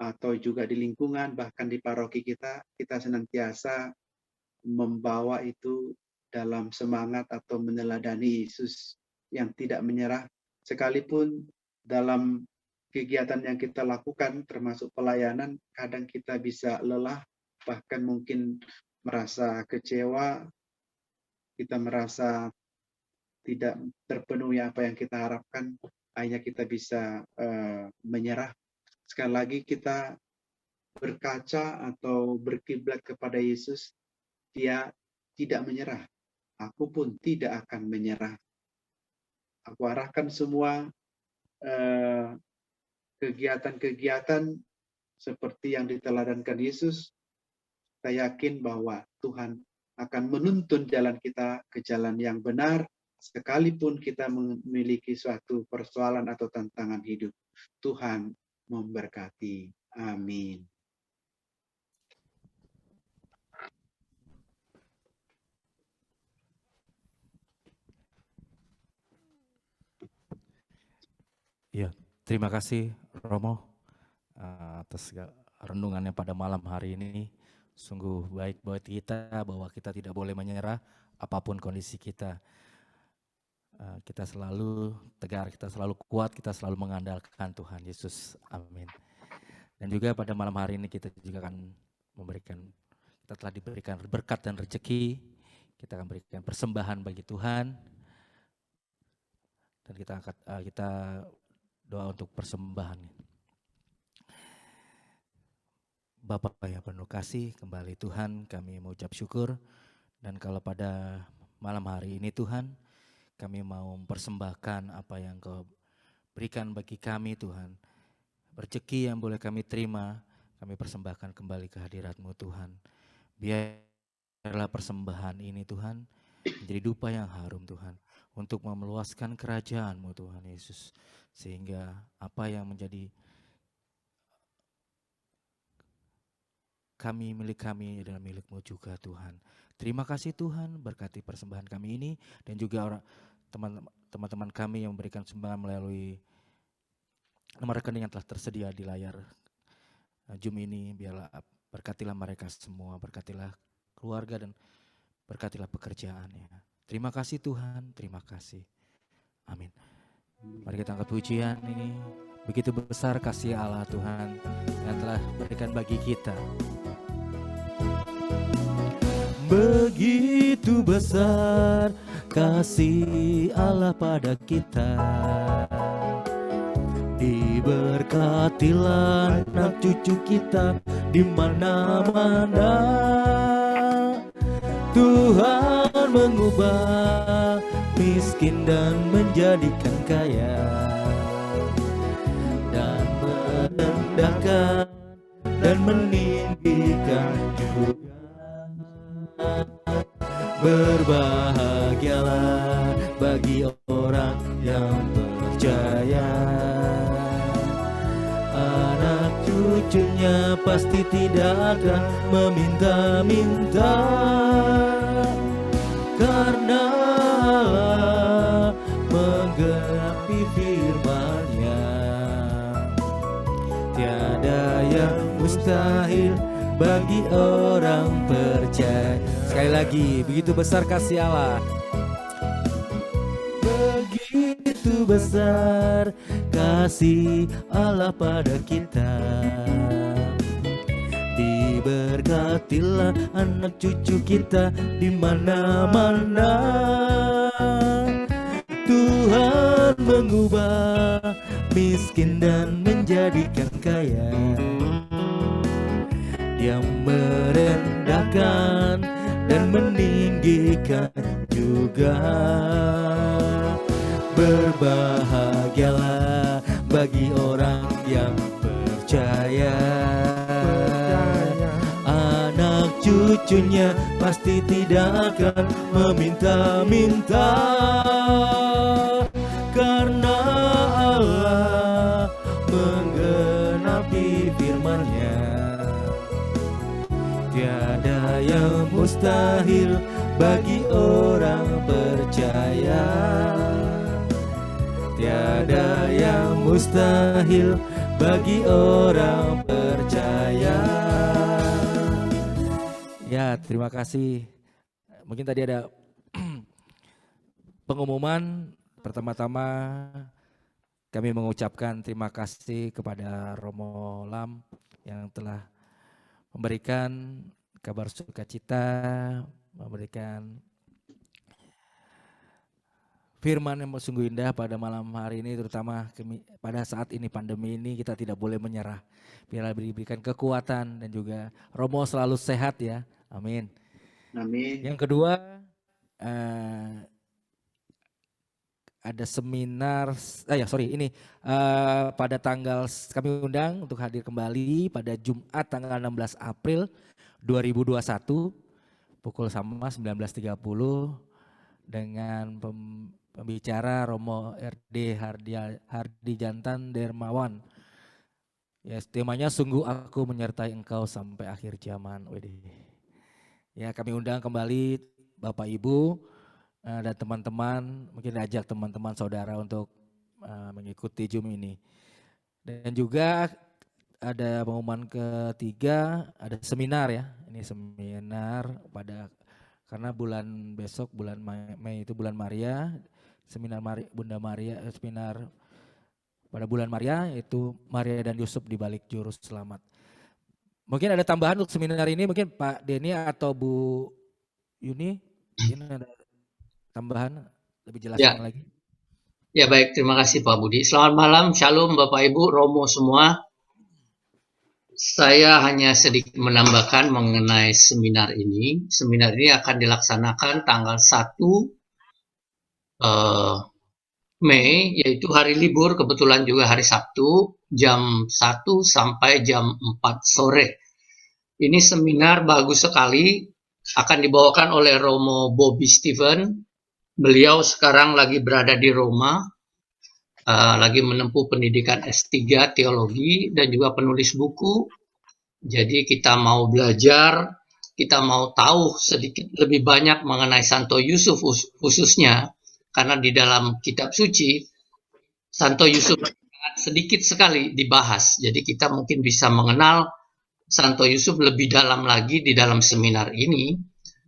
[SPEAKER 2] atau juga di lingkungan, bahkan di paroki kita senantiasa membawa itu dalam semangat atau meneladani Yesus yang tidak menyerah Sekalipun dalam kegiatan yang kita lakukan termasuk pelayanan, kadang kita bisa lelah, bahkan mungkin merasa kecewa, kita merasa tidak terpenuhi apa yang kita harapkan, akhirnya kita bisa menyerah. Sekali lagi kita berkaca atau berkiblat kepada Yesus, Dia tidak menyerah. Aku pun tidak akan menyerah. Aku arahkan semua kegiatan-kegiatan seperti yang diteladankan Yesus. Saya yakin bahwa Tuhan akan menuntun jalan kita ke jalan yang benar, sekalipun kita memiliki suatu persoalan atau tantangan hidup. Tuhan memberkati. Amin.
[SPEAKER 1] Ya, terima kasih Romo atas renungannya pada malam hari ini. Sungguh baik buat kita bahwa kita tidak boleh menyerah apapun kondisi kita. Kita selalu tegar, kita selalu kuat, kita selalu mengandalkan Tuhan Yesus. Amin. Dan juga pada malam hari ini kita juga akan kita telah diberikan berkat dan rezeki. Kita akan berikan persembahan bagi Tuhan. Dan kita doa untuk persembahan. Bapak yang penuh kasih, kembali Tuhan kami mengucap syukur. Dan kalau pada malam hari ini Tuhan, kami mau mempersembahkan apa yang Kau berikan bagi kami Tuhan. Rezeki yang boleh kami terima, kami persembahkan kembali ke hadirat-Mu Tuhan. Biarlah persembahan ini Tuhan menjadi dupa yang harum Tuhan, untuk memeluaskan kerajaan-Mu Tuhan Yesus. Sehingga apa yang menjadi milik kami adalah milik-Mu juga Tuhan. Terima kasih Tuhan, berkati persembahan kami ini dan juga teman-teman kami yang memberikan sumbangan melalui nomor rekening yang telah tersedia di layar Zoom ini. Biarlah berkatilah mereka semua, berkatilah keluarga dan berkatilah pekerjaannya. Terima kasih Tuhan, terima kasih. Amin. Mari kita angkat pujian ini. Begitu besar kasih Allah Tuhan yang telah berikan bagi kita. Begitu besar kasih Allah pada kita. Diberkatilah anak cucu kita di mana-mana. Tuhan mengubah miskin dan menjadikan kaya, dan merendahkan dan meninggikan juga. Berbahagialah bagi orang yang percaya, anak cucunya pasti tidak akan meminta-minta, karena Allah menggenapi firman-Nya. Tiada yang mustahil bagi orang percaya. Sekali lagi, begitu besar kasih Allah. Begitu besar kasih Allah pada kita. Diberkatilah anak cucu kita di mana-mana. Tuhan mengubah miskin dan menjadikan kaya, yang merendahkan dan meninggikan juga. Berbahagialah bagi orang yang percaya, anak cucunya pasti tidak akan meminta-minta, karena Allah menggenapi firman-Nya. Tiada yang mustahil bagi orang percaya. Tiada yang mustahil bagi orang percaya. Ya, terima kasih. Mungkin tadi ada pengumuman. Pertama-tama kami mengucapkan terima kasih kepada Romo Lam yang telah memberikan kabar sukacita, memberikan firman yang sungguh indah pada malam hari ini, terutama pada saat ini pandemi ini kita tidak boleh menyerah. Biarlah diberikan kekuatan dan juga Romo selalu sehat ya, amin.
[SPEAKER 2] Amin.
[SPEAKER 1] Yang kedua, ada seminar, pada tanggal kami undang untuk hadir kembali pada Jumat tanggal 16 April 2021 pukul sama 19.30 dengan pembicara Romo RD Hardi Jantan Dermawan. Ya, temanya sungguh aku menyertai engkau sampai akhir zaman. Ya, kami undang kembali Bapak Ibu dan teman-teman, mungkin ajak teman-teman saudara untuk mengikuti Zoom ini. Dan juga ada pengumuman ketiga, ada seminar ya. Ini seminar karena bulan besok, bulan Mei itu bulan Maria, seminar Bunda Maria, seminar pada bulan Maria, yaitu Maria dan Yusuf di balik juru selamat. Mungkin ada tambahan untuk seminar ini, mungkin Pak Denny atau Bu Yuni, ini ada tambahan lebih jelasnya lagi.
[SPEAKER 6] Ya baik, terima kasih Pak Budi. Selamat malam, Shalom Bapak Ibu, Romo semua. Saya hanya sedikit menambahkan mengenai seminar ini. Seminar ini akan dilaksanakan tanggal 1 Mei, yaitu hari libur, kebetulan juga hari Sabtu, jam 1 sampai jam 4 sore. Ini seminar bagus sekali, akan dibawakan oleh Romo Bobby Stephen. Beliau sekarang lagi berada di Roma, lagi menempuh pendidikan S3 teologi dan juga penulis buku. Jadi kita mau belajar, kita mau tahu sedikit lebih banyak mengenai Santo Yusuf khususnya, karena di dalam kitab suci Santo Yusuf sedikit sekali dibahas. Jadi kita mungkin bisa mengenal Santo Yusuf lebih dalam lagi di dalam seminar ini.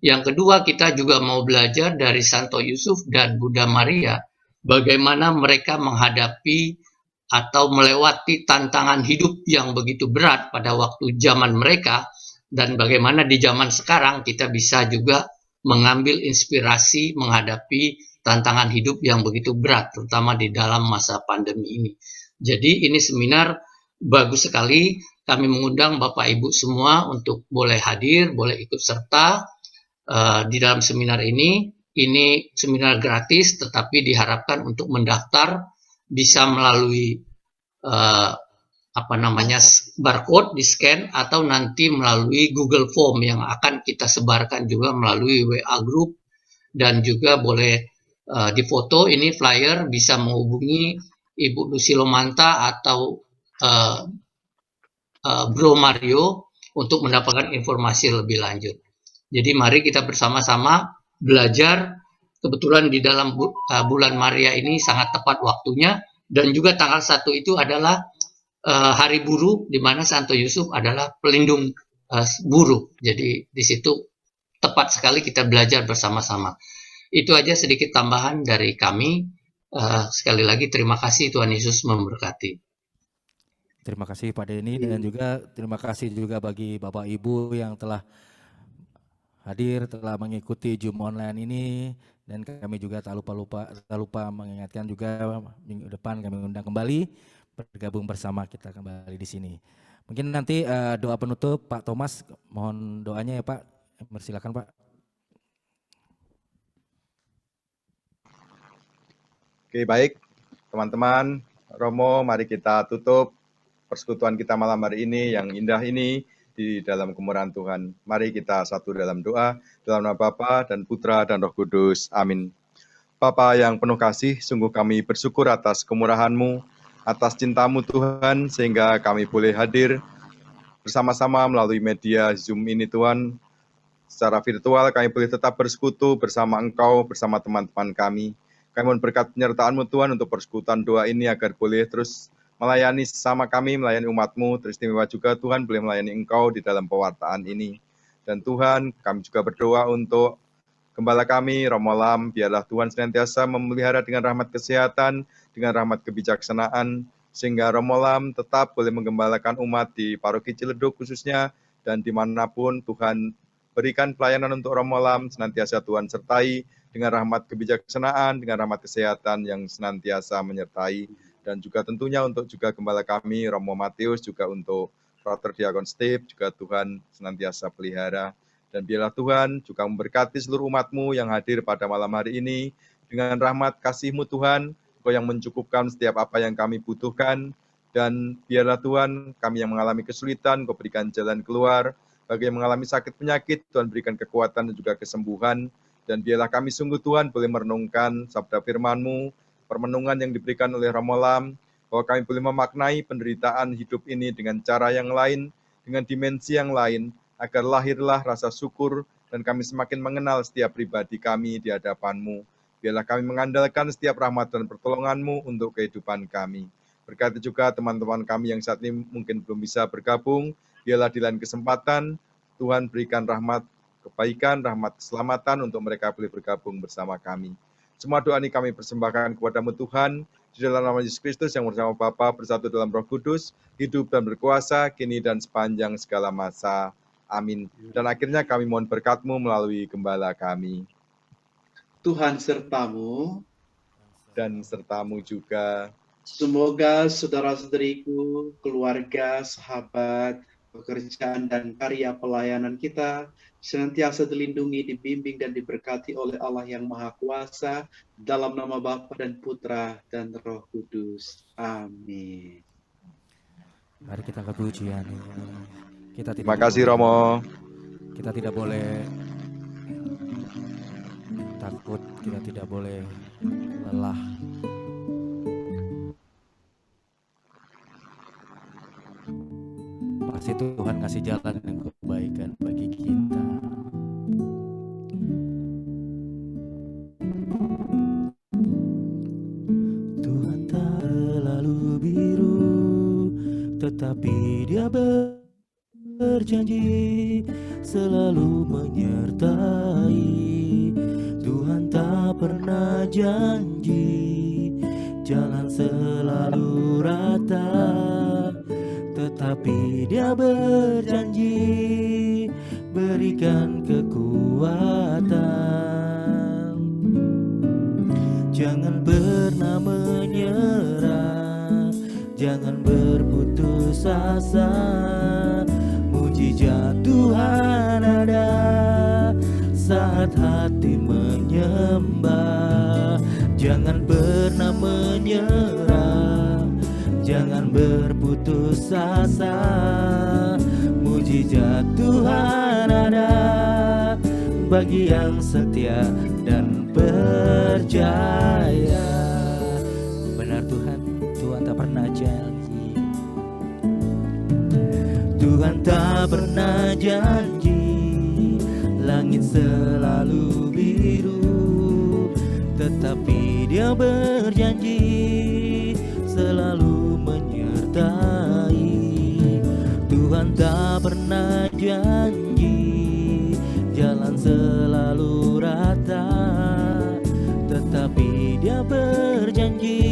[SPEAKER 6] Yang kedua, kita juga mau belajar dari Santo Yusuf dan Bunda Maria, bagaimana mereka menghadapi atau melewati tantangan hidup yang begitu berat pada waktu zaman mereka, dan bagaimana di zaman sekarang kita bisa juga mengambil inspirasi menghadapi tantangan hidup yang begitu berat, terutama di dalam masa pandemi ini. Jadi ini seminar bagus sekali, kami mengundang Bapak Ibu semua untuk boleh hadir, boleh ikut serta di dalam seminar ini. Ini seminar gratis, tetapi diharapkan untuk mendaftar bisa melalui barcode di scan atau nanti melalui Google Form yang akan kita sebarkan juga melalui WA Group, dan juga boleh difoto ini flyer, bisa menghubungi Ibu Lucilo Manta atau Bro Mario untuk mendapatkan informasi lebih lanjut. Jadi mari kita bersama-sama belajar. Kebetulan di dalam bulan Maria ini sangat tepat waktunya, dan juga tanggal 1 itu adalah hari buruh, di mana Santo Yusuf adalah pelindung buruh. Jadi di situ tepat sekali kita belajar bersama-sama. Itu aja sedikit tambahan dari kami. Sekali lagi terima kasih, Tuhan Yesus memberkati.
[SPEAKER 1] Terima kasih Pak Denny, dan juga terima kasih juga bagi Bapak Ibu yang telah hadir, telah mengikuti Zoom online ini, dan kami juga tak lupa mengingatkan juga minggu depan kami undang kembali bergabung bersama kita kembali di sini. Mungkin nanti doa penutup Pak Thomas, mohon doanya ya Pak. Silakan Pak.
[SPEAKER 5] Oke, baik teman-teman, Romo, mari kita tutup persekutuan kita malam hari ini yang indah ini di dalam kemurahan Tuhan. Mari kita satu dalam doa, dalam nama Bapa dan Putra dan Roh Kudus. Amin. Bapa yang penuh kasih, sungguh kami bersyukur atas kemurahan-Mu, atas cinta-Mu Tuhan, sehingga kami boleh hadir bersama-sama melalui media Zoom ini Tuhan. Secara virtual kami boleh tetap bersekutu bersama Engkau, bersama teman-teman kami. Kami mohon berkat penyertaan-Mu Tuhan untuk persekutuan doa ini agar boleh terus melayani sesama kami, melayani umat-Mu, teristimewa juga Tuhan boleh melayani Engkau di dalam pewartaan ini. Dan Tuhan, kami juga berdoa untuk gembala kami, Romo Lam, biarlah Tuhan senantiasa memelihara dengan rahmat kesehatan, dengan rahmat kebijaksanaan, sehingga Romo Lam tetap boleh menggembalakan umat di Paroki Ciledug khususnya, dan dimanapun Tuhan berikan pelayanan untuk Romo Lam, senantiasa Tuhan sertai dengan rahmat kebijaksanaan, dengan rahmat kesehatan yang senantiasa menyertai, dan juga tentunya untuk juga gembala kami, Romo Matius, juga untuk Frater Diakon Steve, juga Tuhan senantiasa pelihara. Dan biarlah Tuhan juga memberkati seluruh umat-Mu yang hadir pada malam hari ini, dengan rahmat kasih-Mu Tuhan, Engkau yang mencukupkan setiap apa yang kami butuhkan, dan biarlah Tuhan, kami yang mengalami kesulitan, Engkau berikan jalan keluar, bagi yang mengalami sakit penyakit, Tuhan berikan kekuatan dan juga kesembuhan, dan biarlah kami sungguh Tuhan boleh merenungkan sabda firman-Mu, permenungan yang diberikan oleh Romo Lam, bahwa kami boleh memaknai penderitaan hidup ini dengan cara yang lain, dengan dimensi yang lain, agar lahirlah rasa syukur, dan kami semakin mengenal setiap pribadi kami di hadapan-Mu. Biarlah kami mengandalkan setiap rahmat dan pertolongan-Mu untuk kehidupan kami. Berkati juga teman-teman kami yang saat ini mungkin belum bisa bergabung, biarlah di lain kesempatan, Tuhan berikan rahmat kebaikan, rahmat keselamatan untuk mereka boleh bergabung bersama kami. Semua doa ini kami persembahkan kepada-Mu Tuhan, di dalam nama Yesus Kristus yang bersama Bapa bersatu dalam Roh Kudus, hidup dan berkuasa, kini dan sepanjang segala masa. Amin. Dan akhirnya kami mohon berkat-Mu melalui gembala kami.
[SPEAKER 2] Tuhan sertamu.
[SPEAKER 5] Dan sertamu juga.
[SPEAKER 2] Semoga saudara-saudariku, keluarga, sahabat, pekerjaan dan karya pelayanan kita senantiasa dilindungi, dibimbing dan diberkati oleh Allah yang Maha Kuasa, dalam nama Bapa dan Putra dan Roh Kudus. Amin.
[SPEAKER 1] Mari kita angkat pujian.
[SPEAKER 5] Terima kasih Romo.
[SPEAKER 1] Kita tidak boleh takut, kita tidak boleh lelah. Pasti Tuhan kasih jalan yang kebaikan bagi kita. Tuhan tak selalu biru, tetapi Dia berjanji selalu menyertai. Tuhan tak pernah janji jalan selalu rata, tetapi Dia berjanji berikan kekuatan. Jangan pernah menyerah, jangan berputus asa. Mujizat Tuhan ada saat hati menyembah. Jangan pernah menyerah, jangan berputus asa. Mujizat Tuhan ada bagi yang setia dan percaya. Benar Tuhan, Tuhan tak pernah janji. Tuhan tak pernah janji langit selalu biru, tetapi Dia berjanji selalu menyertai. Tuhan tak pernah janji jalan selalu rata, tetapi Dia berjanji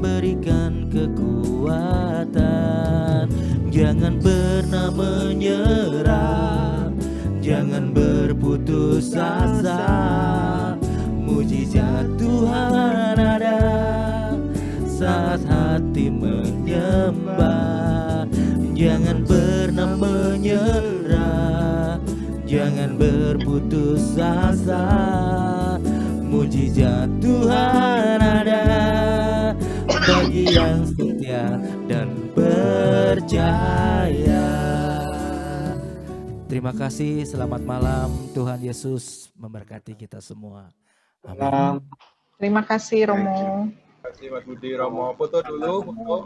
[SPEAKER 1] berikan kekuatan. Jangan pernah menyerah, jangan berputus asa. Mujizat Tuhan ada saat hati menyembah. Jangan pernah menyerah, jangan berputus asa. Mujizat Tuhan ada bagi yang setia dan percaya. Terima kasih, selamat malam. Tuhan Yesus memberkati kita semua. Amin.
[SPEAKER 4] Terima kasih Romo.
[SPEAKER 5] Terima kasih Mas Budi. Romo foto dulu. Foto.